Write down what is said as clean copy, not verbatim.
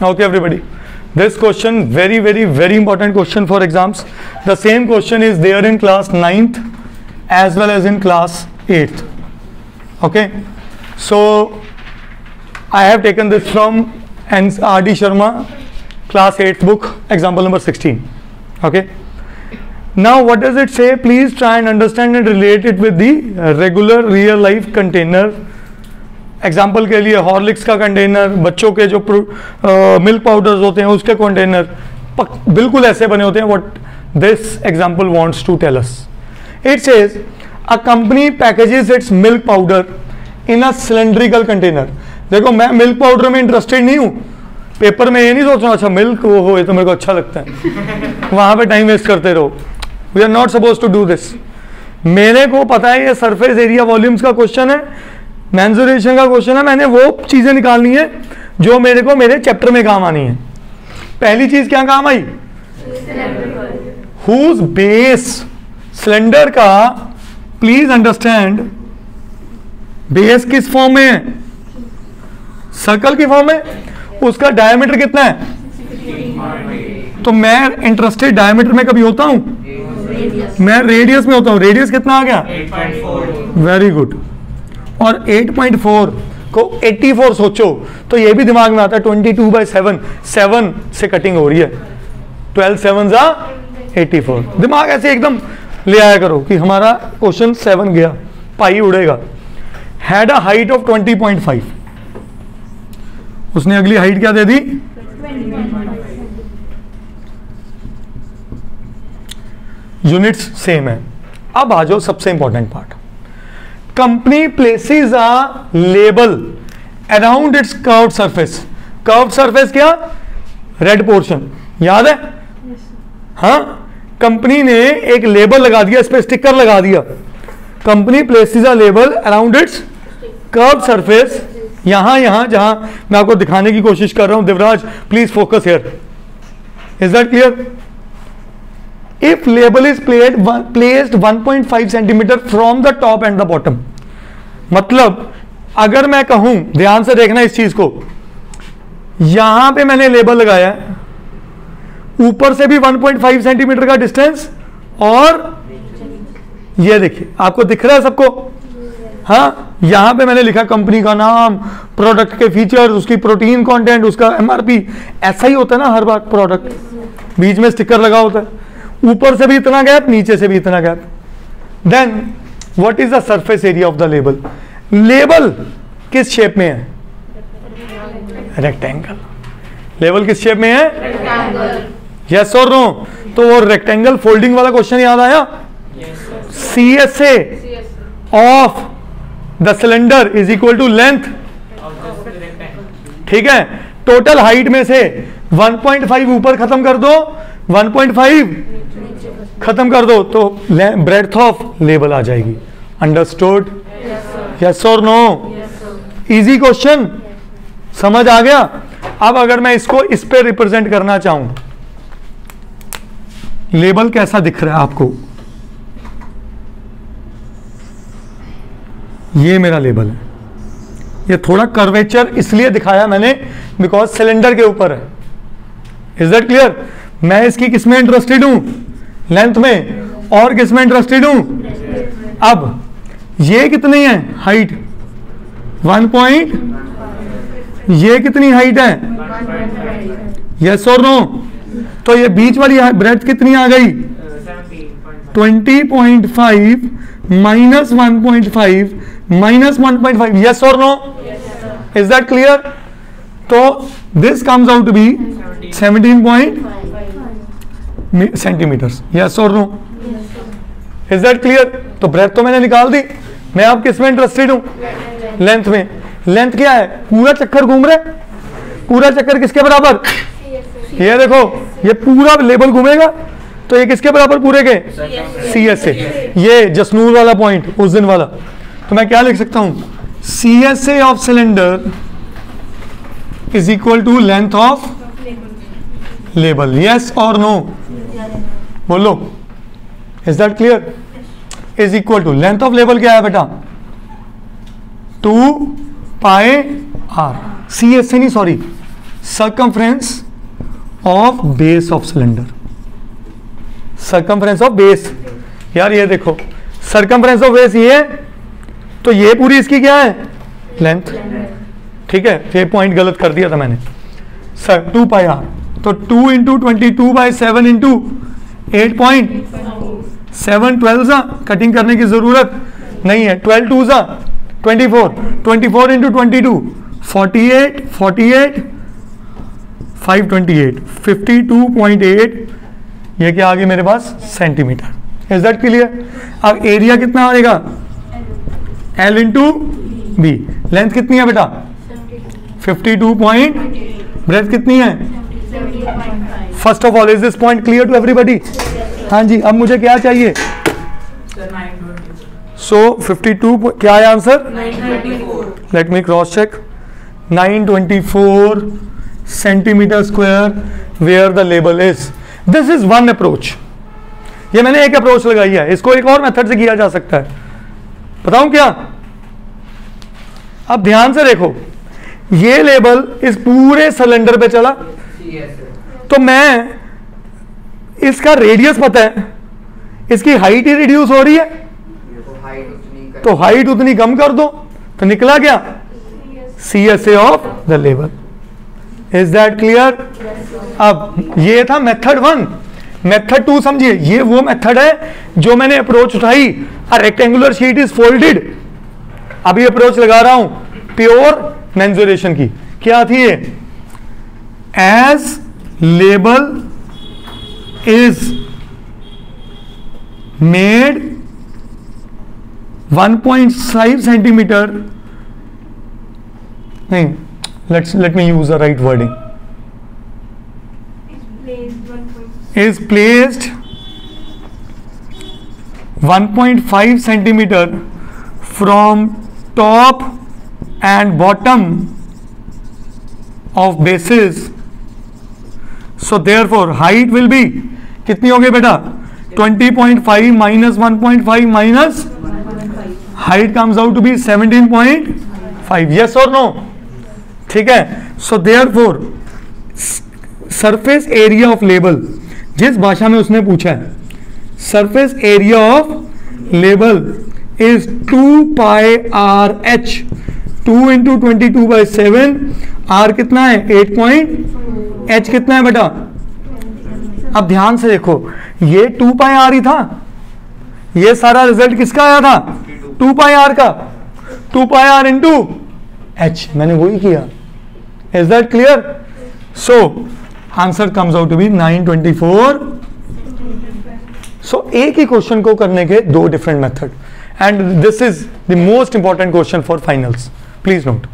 Okay, everybody. This question, very, very, very important question for exams. The same question is there in class 9th as well as in class 8th. Okay. So, I have taken this from R.D. Sharma, class 8th book, example number 16. Okay. Now, what does it say? Please try and understand and relate it with the regular real life container. Example के लिए Horlicks का container, बच्चों के जो milk powders होते हैं उसके container बिल्कुल ऐसे बने होते हैं. What this example wants to tell us, it says a company packages its milk powder in a cylindrical container. देखो, मैं मिल्क पाउडर में इंटरेस्टेड नहीं हूँ. पेपर में ये नहीं सोच रहा अच्छा मिल्क वो हो, ये तो मेरे को अच्छा लगता है, वहाँ पे टाइम वेस्ट करते रहो. We are not suppose to do this. मेरे को पता है ये सरफेस एरिया वॉल्यूम्स का क्वेश्चन है, मेंसुरेशन का क्वेश्चन है. मैंने वो चीजें निकालनी है जो मेरे को मेरे चैप्टर में काम आनी है. पहली चीज क्या काम आई? Whose base. सिलेंडर का प्लीज अंडरस्टैंड बेस किस फॉर्म में है? सर्कल की फॉर्म में. उसका डायमीटर कितना है? तो मैं इंटरेस्टेड डायमीटर में कभी होता हूं? मैं रेडियस में होता हूं. रेडियस कितना आ गया? 8.4. Very good. और 8.4 को 84 सोचो तो ये भी दिमाग में आता है. 22/7, 7 से कटिंग हो रही है. 12 7 84. दिमाग ऐसे एकदम ले आया करो कि हमारा क्वेश्चन 7 गया, पाई उड़ेगा. Had a height of 20.5. उसने अगली हाइट क्या दे दी? 20. यूनिट्स सेम है. अब आ जाओ सबसे important part. Company places a label around its curved surface. Curved surface क्या? रेड पोर्शन, याद है? हाँ, कंपनी ने एक लेबल लगा दिया, इस पे स्टिकर लगा दिया. Company places a label around its curved surface. यहां जहां मैं आपको दिखाने की कोशिश कर रहा हूं. Devraj please focus here. Is that clear? If label is placed 1.5 centimetre from the top and the bottom. मतलब अगर मैं कहूं, ध्यान से देखना इस चीज को, यहां पे मैंने लेबल लगाया, ऊपर से भी 1.5 सेंटीमीटर का डिस्टेंस, और ये देखिए आपको दिख रहा है सबको? हाँ, यहां पे मैंने लिखा कंपनी का नाम, प्रोडक्ट के फीचर्स, उसकी प्रोटीन कंटेंट, उसका एमआरपी. ऐसा ही होता है ना हर बार प्रोडक्ट, बीच में स्टिकर लगा होता है. ऊपर से भी इतना गैप, नीचे से भी इतना gap. Then what is the surface area of the label? Label किस शेप में है? रेक्टेंगल. लेबल किस शेप में है? यस और नो? तो वो रेक्टेंगल फोल्डिंग वाला क्वेश्चन याद आया? CSA of the cylinder is equal to length. ठीक है, टोटल हाइट में से 1.5 ऊपर खत्म कर दो, 1.5 खत्म कर दो, तो ब्रेड्थ ऑफ लेबल आ जाएगी. अंडरस्टूड? यस और नो? इजी क्वेश्चन, समझ आ गया? अब अगर मैं इसको इस पे रिप्रेजेंट करना चाहूं, लेबल कैसा दिख रहा है आपको? ये मेरा लेबल है. ये थोड़ा कर्वेचर इसलिए दिखाया मैंने बिकॉज सिलेंडर के ऊपर है. Is that clear? मैं इसकी किस में इंटरेस्टेड हूं? लेंथ में. और किस में इंटरेस्टेड हूं? अब ये कितनी है हाइट? 1. ये कितनी हाइट है? यस और नो? तो ये बीच वाली ब्रेड्थ कितनी आ गई? 20.5 माइनस 1.5 माइनस 1.5. यस और नो? Is that clear? तो this comes out to be 17 centimetres. Yes और नो? Is that clear? तो ब्रेथ तो मैंने निकाल दी. मैं अब किस में इंटरेस्टेड हूं? लेंथ में. लेंथ क्या है? पूरा चक्कर घूम रहे. पूरा चक्कर किसके बराबर? ये देखो, ये पूरा लेबल घूमेगा, तो ये किसके बराबर पूरे के? CSA. ये जसनूर वाला पॉइंट, उस दिन वाला. तो मैं क्या लिख सकता हूं? CSA of cylinder is equal to length of label. Yes और नो? बोलो. Is that clear? Is equal to length of label क्या है बेटा? 2 पाई r. CSA नहीं, sorry, circumference of base of cylinder, circumference of base. यार ये देखो circumference of base ये है, तो ये पूरी इसकी क्या है, लेंथ। ठीक है, ये पॉइंट गलत कर दिया था मैंने सर, 2 पाई आर, तो 2 इंटू 22/7 इंटू 8.7, 12 कटिंग करने की जरूरत नहीं है, 12 2 24, 24 इंटू 22 48, 48 528, 52.8, ये क्या आ गया मेरे पास, सेंटीमीटर। Is that clear? अब एरिया कितना आएगा, L इंटू बी। लेंथ कितनी है बेटा, 52 पॉइंट, ब्रेथ कितनी है, first of all is this point clear to everybody? हाँ जी, अब मुझे क्या चाहिए, सो 52 क्या है answer, 924। Let me cross check, 924 centimetre square where the label is. This is one approach, ये मैंने एक अप्रोच लगाई है, इसको एक और मेथड से किया जा सकता है, बताऊं क्या? अब ध्यान से देखो, ये लेबल इस पूरे सिलेंडर पे चला, तो मैं इसका रेडियस पता है, इसकी हाइट ही रिड्यूस हो रही है, तो हाइट उतनी कम कर दो, तो निकला क्या, CSA of the label. Is that clear? अब ये था मेथड 1। मेथड 2 समझिए, ये वो मेथड है जो मैंने अप्रोच उठाई, a rectangular sheet is folded. अभी अप्रोच लगा रहा हूं प्योर मेंसुरेशन की, क्या थी ये, as label is made 1.5 centimetre, नहीं, let me use the right wording, is placed 1.5 centimeter from top and bottom of bases, so therefore height will be कितनी हो गई बेटा, 20.5 minus 1.5 minus height comes out to be 17.5, yes or no? ठीक है, so therefore surface area of label, जिस भाषा में उसने पूछा है, surface area of label is 2 pi r h, 2 into 22/7, r कितना है 8 पॉइंट, h कितना है बेटा, अब ध्यान से देखो, ये 2 pi r ही था, ये सारा रिजल्ट किसका आया था, 2 pi r का, 2 pi r into h, मैंने वही किया। Is that clear? So answer comes out to be 924। सो एक ही क्वेश्चन को करने के 2 different method, and this is the most important question for finals, please note.